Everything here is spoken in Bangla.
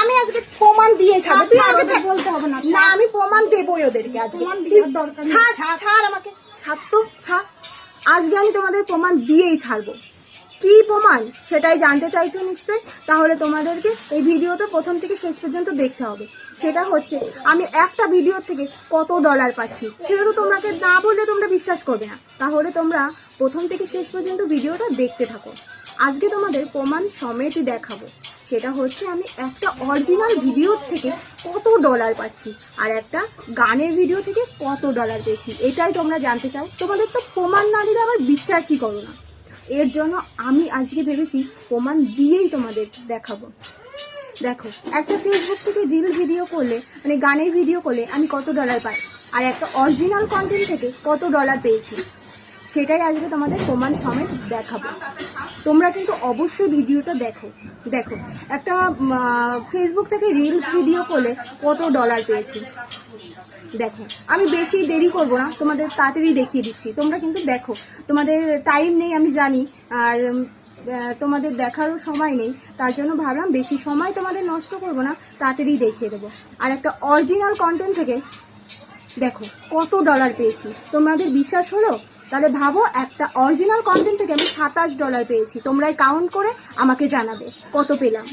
আমি আজকে প্রমাণ দিয়ে ছাড়বো, তুই আমাকে বলতে হবে না। না আমি প্রমাণ দেবই ওদেরকে আজকে। প্রমাণ দেওয়ার দরকার নেই। ছাড় আমাকে, ছাড় তো ছাড়। আজকে আমি তোমাদের প্রমাণ দিয়েই ছাড়বো। কি প্রমাণ সেটাই জানতে চাইছো নিশ্চয়ই, তাহলে তোমাদেরকে এই ভিডিওটা প্রথম থেকে শেষ পর্যন্ত দেখতে হবে। সেটা হচ্ছে আমি একটা ভিডিও থেকে কত ডলার পাচ্ছি, সেটা তো তোমাকে না বললে তোমরা বিশ্বাস করবে না। তাহলে তোমরা প্রথম থেকে শেষ পর্যন্ত ভিডিওটা দেখতে থাকো। আজকে তোমাদের প্রমাণ সমেতই দেখাবো। সেটা হচ্ছে আমি একটা অরিজিনাল ভিডিও থেকে কত ডলার পাচ্ছি আর একটা গানের ভিডিও থেকে কত ডলার পেয়েছি, এটাই তোমরা জানতে চাও। তোমাদের তো প্রমাণ না দিলে আবার বিশ্বাসই করো না। এর জন্য আমি আজকে ভেবেছি প্রমাণ দিয়েই তোমাদের দেখাবো। দেখো, একটা ফেসবুক থেকে রিল ভিডিও করলে মানে গানের ভিডিও করলে আমি কত ডলার পাই আর একটা অরিজিনাল কন্টেন্ট থেকে কত ডলার পেয়েছি, সেটাই আজকে তোমাদের প্রমাণ সমেত দেখাবো। তোমরা কিন্তু অবশ্যই ভিডিওটা দেখো। দেখো, একটা ফেসবুক থেকে রিলস ভিডিও করলে কত ডলার পেয়েছি। দেখো, আমি বেশি দেরি করব না, তোমাদের তাড়াতাড়ি দেখিয়ে দিচ্ছি। তোমরা কিন্তু দেখো, তোমাদের টাইম নেই আমি জানি, আর তোমাদের দেখারও সময় নেই, তার জন্য ভাবলাম বেশি সময় তোমাদের নষ্ট করব না, তাড়াতাড়ি দেখিয়ে দেবো। আর একটা অরিজিনাল কন্টেন্ট থেকে দেখো কত ডলার পেয়েছি। তোমাদের বিশ্বাস হলো? তাহলে ভাবো, একটা অরিজিনাল কন্টেন্ট থেকে আমি 27 ডলার পেয়েছি। তোমরাই কাউন্ট করে আমাকে জানাবে কত পেলাম।